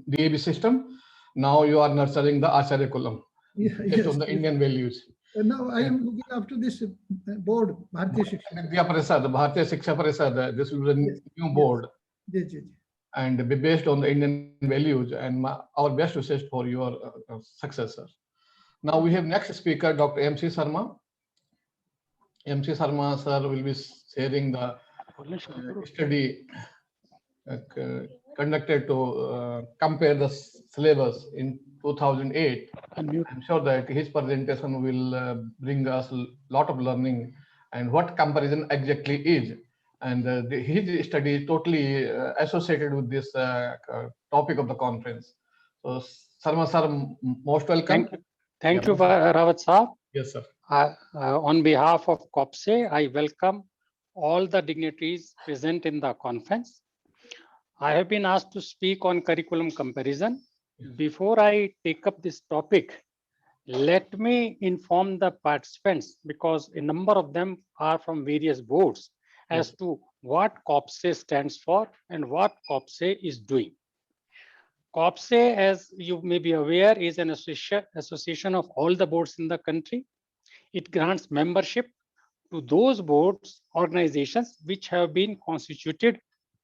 DAB system. Now you are nurturing the Acharya Kulam based on the Indian values. Now I am looking after this board, Bharatiya Shiksha. Vidya Prasad, Bharatiya Shiksha Prasad, this will be a new board. Yes, yes. And be based on the Indian values, and our best wishes for your successor. Now we have next speaker, Dr. MC Sarma. MC Sarma sir will be sharing the study conducted to compare the syllabus in 2008. I'm sure that his presentation will bring us a lot of learning and what comparison exactly is. And his study is totally associated with this topic of the conference. So, Sarma sir, most welcome. Thank you, Rawat Saab. Yes, sir. On behalf of COPSE, I welcome all the dignitaries present in the conference. I have been asked to speak on curriculum comparison. Before I take up this topic, let me inform the participants, because a number of them are from various boards, as to what COPSE stands for and what COPSE is doing. COPSE, as you may be aware, is an association of all the boards in the country. It grants membership to those boards, organizations which have been constituted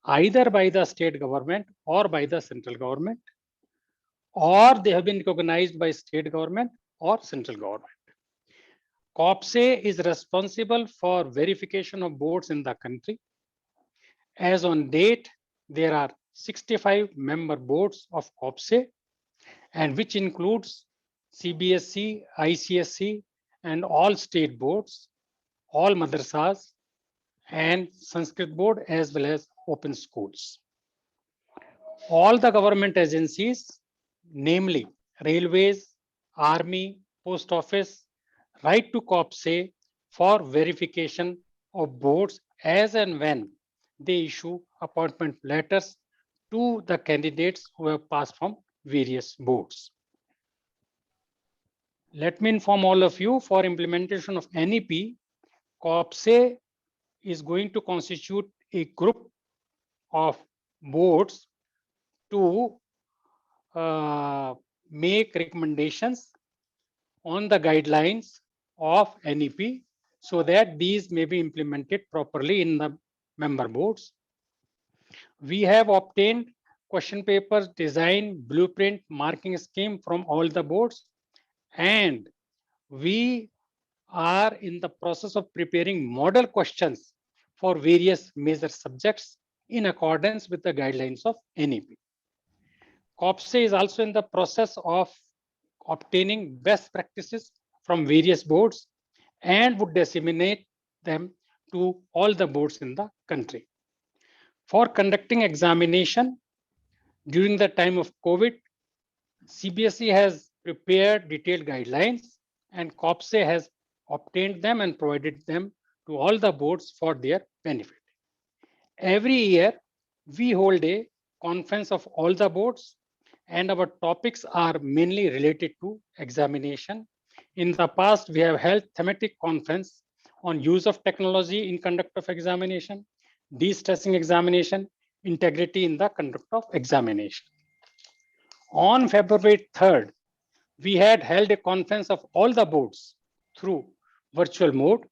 either by the state government or by the central government, or they have been recognized by state government or central government. COPSE is responsible for verification of boards in the country. As on date, there are 65 member boards of COPSE, and which includes CBSE, ICSE, and all state boards, all madrasas, and Sanskrit board, as well as open schools. All the government agencies, namely railways, army, post office, write to COPSE for verification of boards as and when they issue appointment letters to the candidates who have passed from various boards. Let me inform all of you, for implementation of NEP, COPSE is going to constitute a group of boards to make recommendations on the guidelines of NEP, so that these may be implemented properly in the member boards. We have obtained question papers, design, blueprint, marking scheme from all the boards, and we are in the process of preparing model questions for various major subjects in accordance with the guidelines of NEP. COPSE is also in the process of obtaining best practices from various boards and would disseminate them to all the boards in the country. For conducting examination during the time of COVID, CBSE has prepared detailed guidelines, and COPSE has obtained them and provided them to all the boards for their benefit. Every year, we hold a conference of all the boards, and our topics are mainly related to examination. In the past, we have held thematic conference on use of technology in conduct of examination, de-stressing examination, integrity in the conduct of examination. On February 3rd, we had held a conference of all the boards through virtual mode,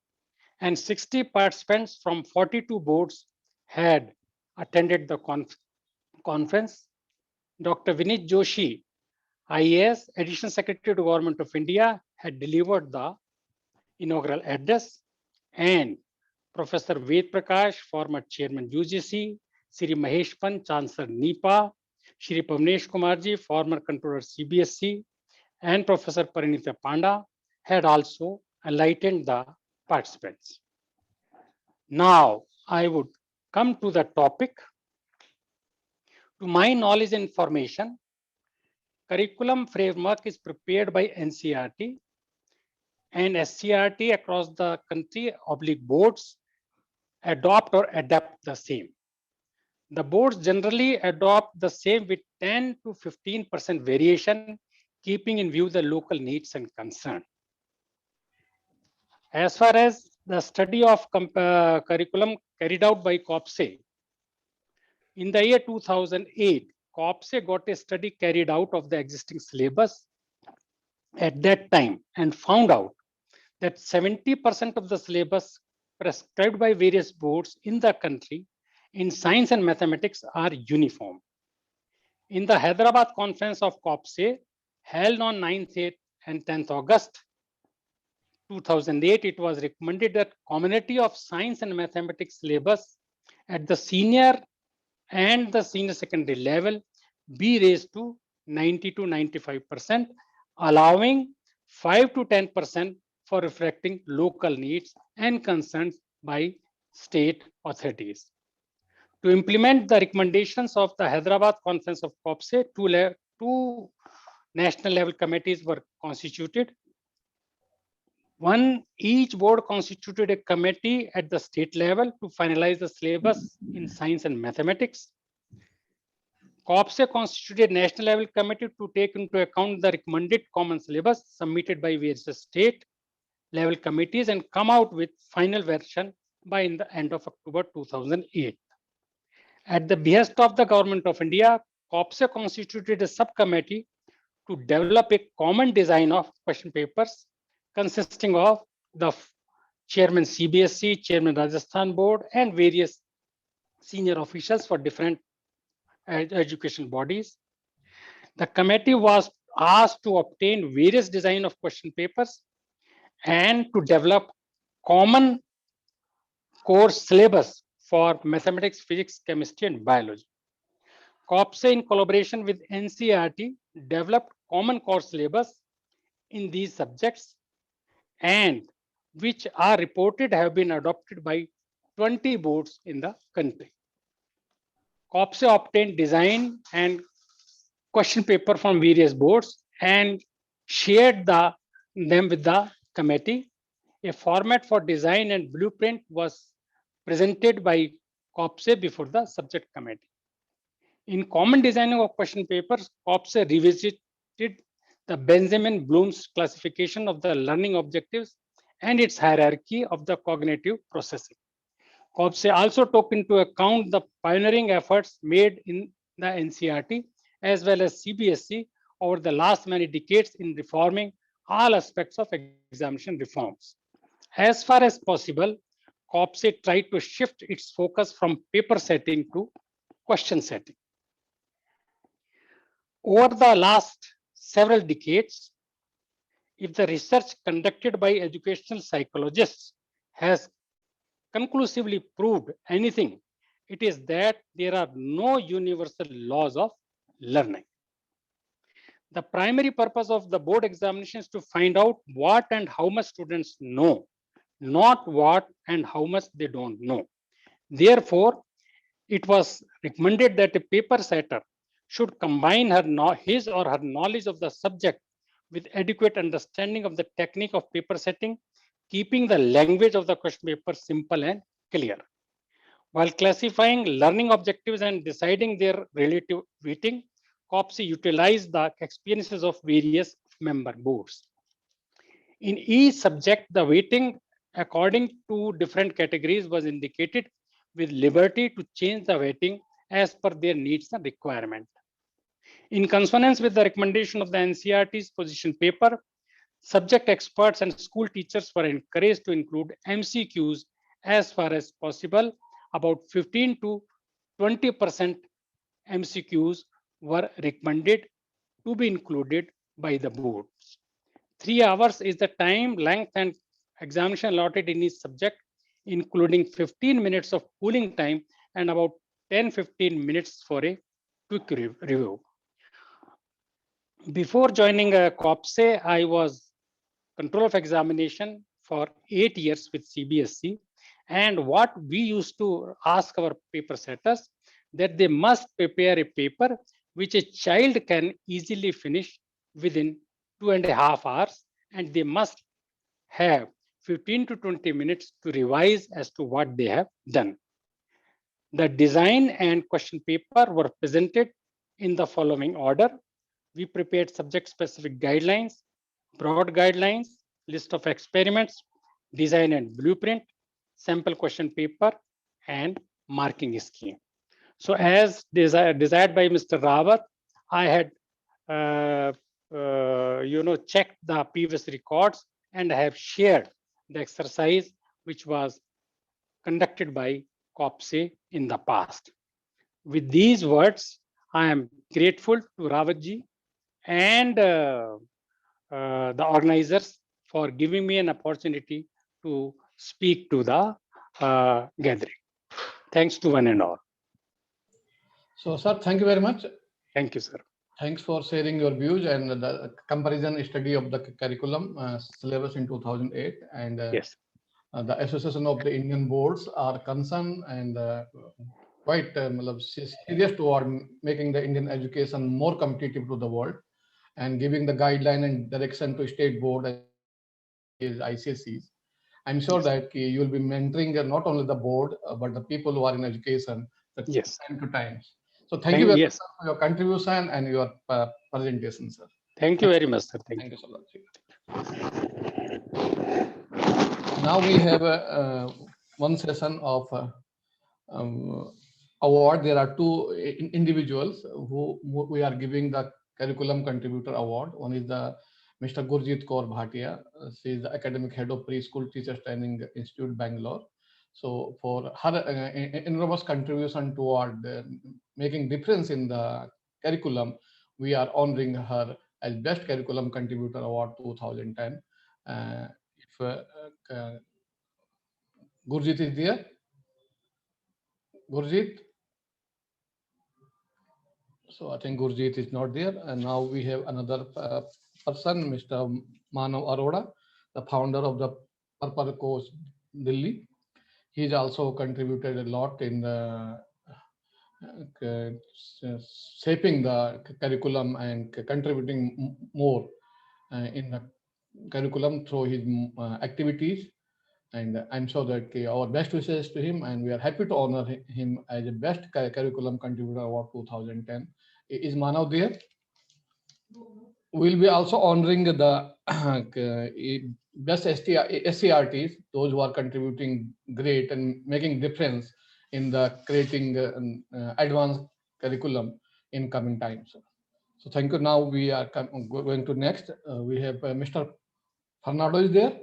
and 60 participants from 42 boards had attended the conference. Dr. Vinit Joshi, IAS, Additional Secretary to Government of India, had delivered the inaugural address, and Professor Ved Prakash, former Chairman UGC, Sri Mahesh Pant, Chancellor NIPA, Shri Pavnesh Kumarji, former Controller CBSE, and Professor Parinita Panda had also enlightened the participants. Now, I would come to the topic. To my knowledge and information, curriculum framework is prepared by NCERT, and SCERT across the country / boards adopt or adapt the same. The boards generally adopt the same with 10 to 15% variation, keeping in view the local needs and concern. As far as the study of curriculum carried out by COPSE, in the year 2008, COPSE got a study carried out of the existing syllabus at that time and found out that 70% of the syllabus prescribed by various boards in the country in science and mathematics are uniform. In the Hyderabad conference of COPSE, held on 9th, 8th, and 10th August 2008, it was recommended that community of science and mathematics syllabus at the senior and the senior secondary level be raised to 90 to 95%, allowing 5 to 10% for reflecting local needs and concerns by state authorities. To implement the recommendations of the Hyderabad Conference of COPSE, two national level committees were constituted. Each board constituted a committee at the state level to finalize the syllabus in science and mathematics. COPSE constituted a national level committee to take into account the recommended common syllabus submitted by various state level committees and come out with final version by the end of October 2008. At the behest of the Government of India, COPSE constituted a subcommittee to develop a common design of question papers consisting of the chairman CBSE, chairman Rajasthan board, and various senior officials for different education bodies. The committee was asked to obtain various design of question papers and to develop common course syllabus for mathematics, physics, chemistry, and biology. COPSE, in collaboration with NCERT, developed common course syllabus in these subjects, and which are reported have been adopted by 20 boards in the country. COPSE obtained design and question paper from various boards and shared them with the committee. A format for design and blueprint was presented by COPSE before the subject committee. In common designing of question papers, COPSE revisited the Benjamin Bloom's classification of the learning objectives and its hierarchy of the cognitive processing. COPSE also took into account the pioneering efforts made in the NCERT as well as CBSE over the last many decades in reforming all aspects of examination reforms. As far as possible, COPSE tried to shift its focus from paper setting to question setting. Over the last several decades, if the research conducted by educational psychologists has conclusively proved anything, it is that there are no universal laws of learning. The primary purpose of the board examination is to find out what and how much students know, not what and how much they don't know. Therefore, it was recommended that a paper setter should combine his or her knowledge of the subject with adequate understanding of the technique of paper setting, keeping the language of the question paper simple and clear. While classifying learning objectives and deciding their relative weighting, COPSE utilized the experiences of various member boards. In each subject, the weighting according to different categories was indicated with liberty to change the weighting as per their needs and requirement. In consonance with the recommendation of the NCERT's position paper, subject experts and school teachers were encouraged to include MCQs as far as possible. About 15 to 20% MCQs were recommended to be included by the boards. 3 hours is the time length and examination allotted in each subject, including 15 minutes of cooling time and about 10-15 minutes for a quick review. Before joining COPSE, I was control of examination for 8 years with CBSE. And what we used to ask our paper setters that they must prepare a paper which a child can easily finish within 2.5 hours, and they must have 15 to 20 minutes to revise as to what they have done. The design and question paper were presented in the following order. We prepared subject-specific guidelines, broad guidelines, list of experiments, design and blueprint, sample question paper, and marking scheme. So as desired by Mr. Rawat, I had checked the previous records and I have shared the exercise which was conducted by COPSE in the past. With these words, I am grateful to Rawatji and the organizers for giving me an opportunity to speak to the gathering. Thanks to one and all. So, sir, thank you very much. Thank you, sir. Thanks for sharing your views and the comparison study of the curriculum syllabus in 2008. And Yes. The Association of the Indian Boards are concerned and quite serious toward making the Indian education more competitive to the world and giving the guideline and direction to state board is ICSEs. I'm sure that you will be mentoring not only the board, but the people who are in education Yes. time to time. So thank you very Yes. much for your contribution and your presentation, sir. Thank you very much, sir. Thank you so much. Now we have one session of award. There are two individuals who we are giving the Curriculum Contributor Award. One is the Mr. Gurjit Kaur Bhatia. She is the Academic Head of Preschool Teachers Training Institute, Bangalore. So for her enormous contribution toward making difference in the curriculum, we are honoring her as Best Curriculum Contributor Award 2010. If Gurjit is there? Gurjit? So I think Gurjit is not there. And now we have another person, Mr. Manav Arora, the founder of the Purple Coast, Delhi. He's also contributed a lot in shaping the curriculum and contributing more in the curriculum through his activities. And I'm sure that our best wishes to him, and we are happy to honor him as a Best Curriculum Contributor Award 2010. Is Manav there? We'll be also honoring the best SCRTs, those who are contributing great and making difference in the creating advanced curriculum in coming times. So thank you. Now we are going to next. We have Mr. Fernando is there.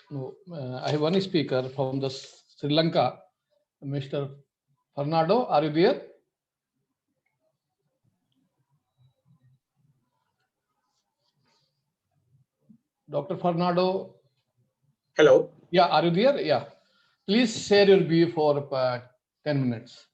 No, I have one speaker from the Sri Lanka, Mr. Fernando. Are you there? Dr. Fernando. Hello. Yeah, are you there? Yeah. Please share your view for 10 minutes.